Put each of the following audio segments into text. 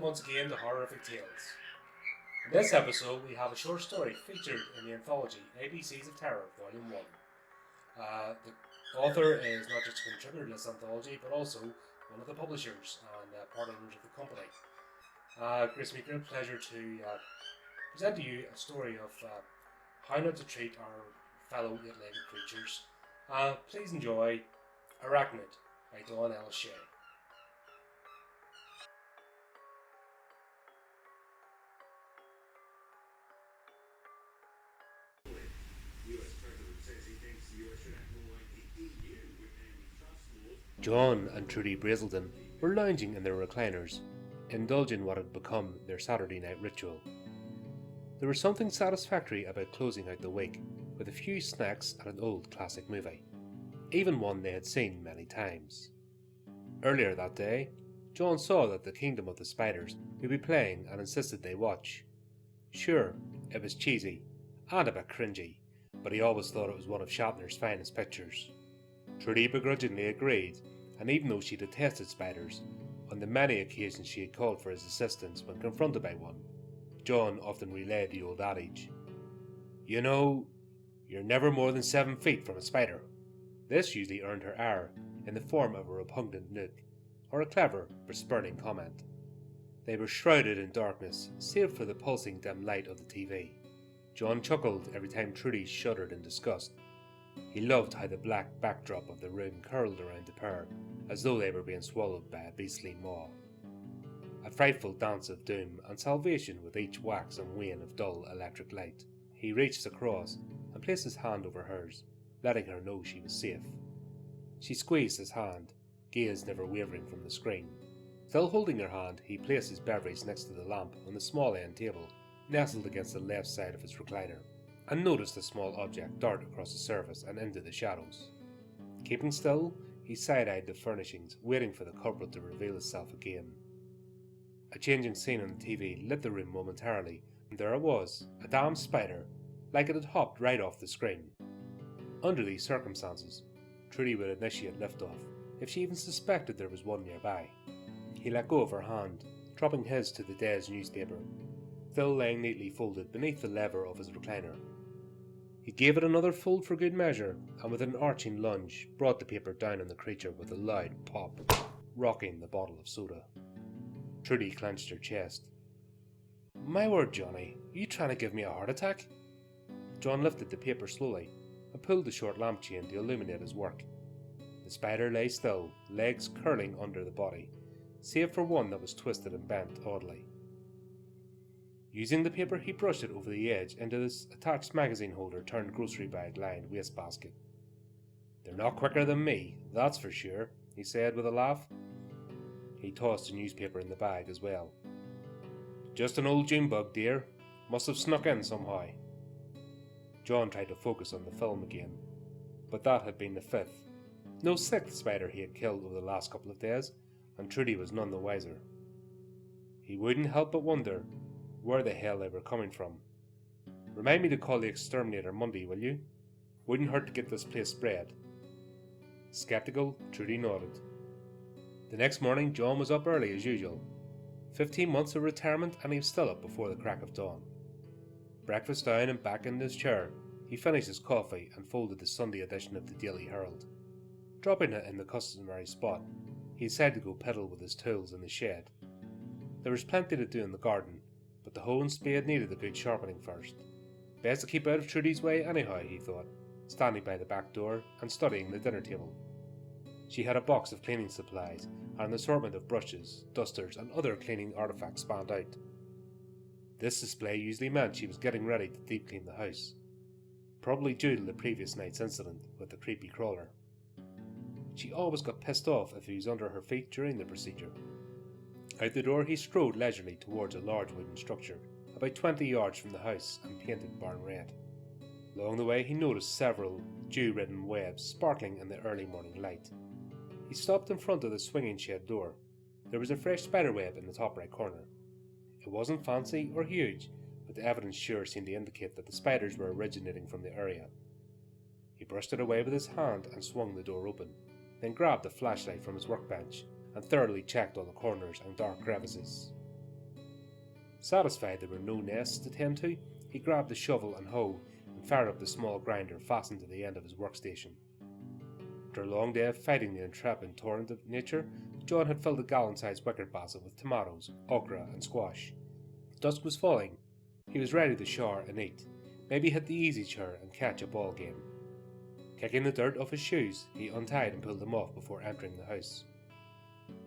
once again to Horrific Tales. In this episode, we have a short story featured in the anthology ABCs of Terror, Volume 1. The author is not just a contributor to this anthology, but also one of the publishers and part owners of the company. It gives me great pleasure to present to you a story of how not to treat our fellow eight-legged creatures. Please enjoy Arachnid by Dawn Shea. John and Trudy Brazelton were lounging in their recliners, indulging what had become their Saturday night ritual. There was something satisfactory about closing out the week with a few snacks and an old classic movie, even one they had seen many times. Earlier that day, John saw that The Kingdom of the Spiders would be playing and insisted they watch. Sure, it was cheesy and a bit cringy, but he always thought it was one of Shatner's finest pictures. Trudy begrudgingly agreed, and even though she detested spiders, on the many occasions she had called for his assistance when confronted by one, John often relayed the old adage, "You know, you're never more than 7 feet from a spider." This usually earned her ire in the form of a repugnant look, or a clever but spurning comment. They were shrouded in darkness, save for the pulsing dim light of the TV. John chuckled every time Trudy shuddered in disgust. He loved how the black backdrop of the room curled around the pair, as though they were being swallowed by a beastly maw. A frightful dance of doom and salvation with each wax and wane of dull electric light. He reached across and placed his hand over hers, letting her know she was safe. She squeezed his hand, gaze never wavering from the screen. Still holding her hand, he placed his beverage next to the lamp on the small end table, nestled against the left side of his recliner, and noticed a small object dart across the surface and into the shadows. Keeping still, he side-eyed the furnishings, waiting for the culprit to reveal itself again. A changing scene on the TV lit the room momentarily, and there it was, a damn spider, like it had hopped right off the screen. Under these circumstances, Trudy would initiate liftoff, if she even suspected there was one nearby. He let go of her hand, dropping his to the day's newspaper, still lying neatly folded beneath the lever of his recliner. He gave it another fold for good measure, and with an arching lunge, brought the paper down on the creature with a loud pop, rocking the bottle of soda. Trudy clenched her chest. "My word, Johnny, are you trying to give me a heart attack?" John lifted the paper slowly, and pulled the short lamp chain to illuminate his work. The spider lay still, legs curling under the body, save for one that was twisted and bent oddly. Using the paper, he brushed it over the edge into this attached magazine holder turned grocery bag lined wastebasket. "They're not quicker than me, that's for sure," he said with a laugh. He tossed the newspaper in the bag as well. "Just an old June bug, dear. Must have snuck in somehow." John tried to focus on the film again, but that had been the 5th, no 6th spider he had killed over the last couple of days, and Trudy was none the wiser. He wouldn't help but wonder where the hell they were coming from. "Remind me to call the exterminator Monday, will you? Wouldn't hurt to get this place spread." Skeptical, Trudy nodded. The next morning, John was up early as usual. 15 months of retirement, and he was still up before the crack of dawn. Breakfast down and back in his chair, he finished his coffee and folded the Sunday edition of the Daily Herald. Dropping it in the customary spot, he decided to go pedal with his tools in the shed. There was plenty to do in the garden, but the hoe and spade needed a good sharpening first. Best to keep out of Trudy's way anyhow, he thought, standing by the back door and studying the dinner table. She had a box of cleaning supplies and an assortment of brushes, dusters and other cleaning artifacts spanned out. This display usually meant she was getting ready to deep clean the house, probably due to the previous night's incident with the creepy crawler. She always got pissed off if he was under her feet during the procedure. Out the door he strode leisurely towards a large wooden structure, about 20 yards from the house and painted barn red. Along the way he noticed several dew-ridden webs sparkling in the early morning light. He stopped in front of the swinging shed door. There was a fresh spider web in the top right corner. It wasn't fancy or huge, but the evidence sure seemed to indicate that the spiders were originating from the area. He brushed it away with his hand and swung the door open, then grabbed a flashlight from his workbench and thoroughly checked all the corners and dark crevices. Satisfied there were no nests to tend to, he grabbed the shovel and hoe and fired up the small grinder fastened to the end of his workstation. After a long day of fighting the entrapping torrent of nature, John had filled a gallon-sized wicker basket with tomatoes, okra and squash. Dusk was falling. He was ready to shower and eat, maybe hit the easy chair and catch a ball game. Kicking the dirt off his shoes, he untied and pulled them off before entering the house.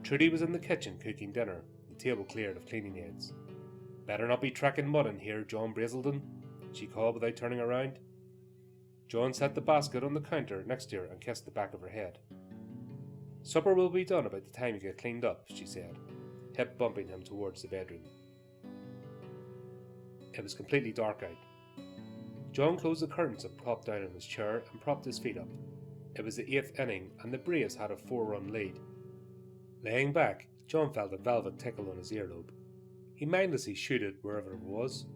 Trudy was in the kitchen cooking dinner, the table cleared of cleaning aids. "Better not be tracking mud in here, John Brazelton," she called without turning around. John set the basket on the counter next to her and kissed the back of her head. "Supper will be done about the time you get cleaned up," she said, hip bumping him towards the bedroom. It was completely dark out. John closed the curtains and plopped down in his chair and propped his feet up. It was the 8th inning and the Braves had a 4-run lead. Laying back, John felt a velvet tickle on his earlobe. He mindlessly shooted wherever it was,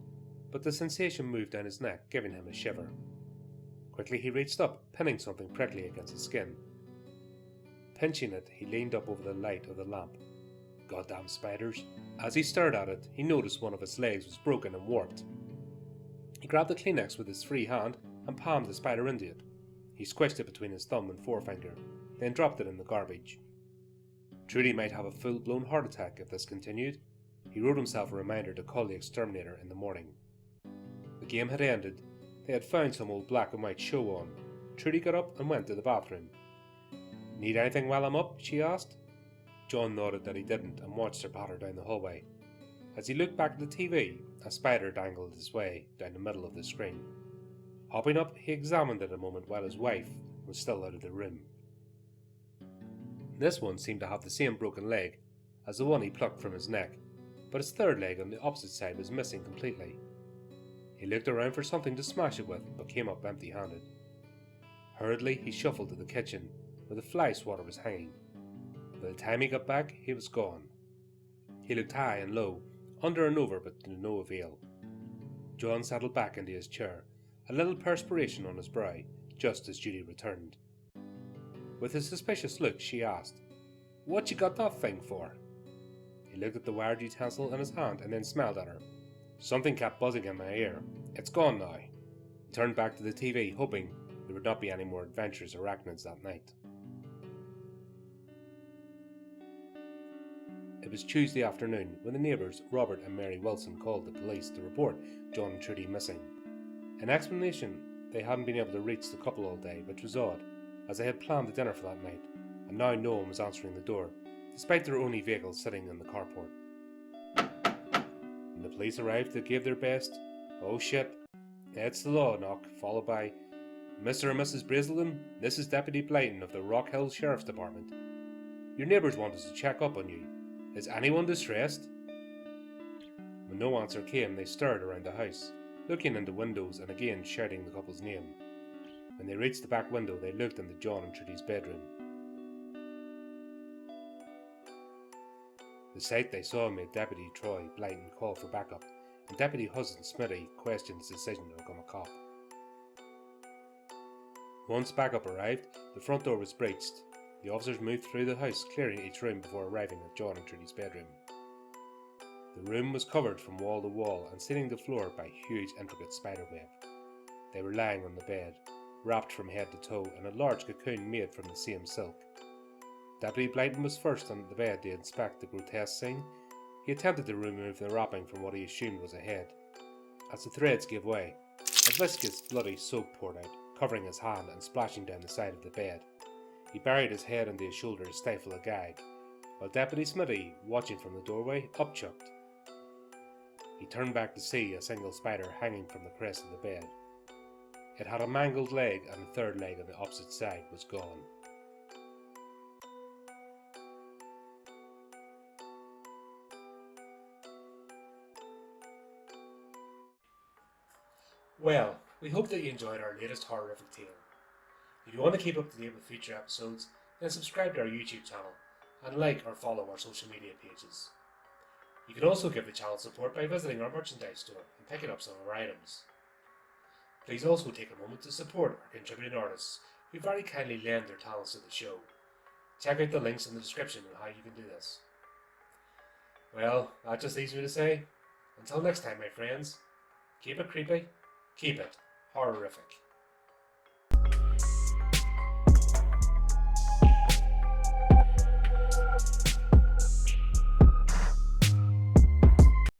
but the sensation moved down his neck, giving him a shiver. Quickly he reached up, pinning something prickly against his skin. Pinching it, he leaned up over the light of the lamp. Goddamn spiders. As he stared at it, he noticed one of its legs was broken and warped. He grabbed the Kleenex with his free hand and palmed the spider into it. He squished it between his thumb and forefinger, then dropped it in the garbage. Trudy might have a full-blown heart attack if this continued. He wrote himself a reminder to call the exterminator in the morning. The game had ended. They had found some old black and white show on. Trudy got up and went to the bathroom. "Need anything while I'm up?" she asked. John nodded that he didn't and watched her patter down the hallway. As he looked back at the TV, a spider dangled its way down the middle of the screen. Hopping up, he examined it a moment while his wife was still out of the room. This one seemed to have the same broken leg as the one he plucked from his neck, but its third leg on the opposite side was missing completely. He looked around for something to smash it with, but came up empty-handed. Hurriedly, he shuffled to the kitchen, where the fly swatter was hanging. By the time he got back, he was gone. He looked high and low, under and over, but to no avail. John settled back into his chair, a little perspiration on his brow, just as Judy returned. With a suspicious look, she asked, "What you got that thing for?" He looked at the wired utensil in his hand and then smiled at her. "Something kept buzzing in my ear. It's gone now." He turned back to the TV, hoping there would not be any more adventurous arachnids that night. It was Tuesday afternoon when the neighbours, Robert and Mary Wilson, called the police to report John and Trudy missing. In explanation, they hadn't been able to reach the couple all day, which was odd, as they had planned the dinner for that night, and now no one was answering the door, despite their only vehicle sitting in the carport. When the police arrived, they gave their best "Oh shit, it's the law" knock, followed by "Mr. and Mrs. Brazelton, this is Deputy Blyton of the Rock Hill Sheriff's Department. Your neighbours want us to check up on you. Is anyone distressed?" When no answer came, they stirred around the house, looking into windows and again shouting the couple's name. When they reached the back window, they looked into John and Trudy's bedroom. The sight they saw made Deputy Troy Blyton call for backup, and Deputy Hudson Smitty questioned his decision to become a cop. Once backup arrived, the front door was breached. The officers moved through the house, clearing each room before arriving at John and Trudy's bedroom. The room was covered from wall to wall and sealing the floor by huge intricate spiderweb. They were lying on the bed, wrapped from head to toe in a large cocoon made from the same silk. Deputy Blyton was first on the bed to inspect the grotesque scene. He attempted to remove the wrapping from what he assumed was a head. As the threads gave way, a viscous, bloody soap poured out, covering his hand and splashing down the side of the bed. He buried his head into his shoulder to stifle a gag, while Deputy Smitty, watching from the doorway, upchucked. He turned back to see a single spider hanging from the crest of the bed. It had a mangled leg, and the third leg on the opposite side was gone. Well, we hope that you enjoyed our latest horrific tale. If you want to keep up to date with future episodes, then subscribe to our YouTube channel and like or follow our social media pages. You can also give the channel support by visiting our merchandise store and picking up some of our items. Please also take a moment to support our contributing artists who very kindly lend their talents to the show. Check out the links in the description on how you can do this. Well, that just leaves me to say, Until next time, my friends, keep it creepy, keep it horrific.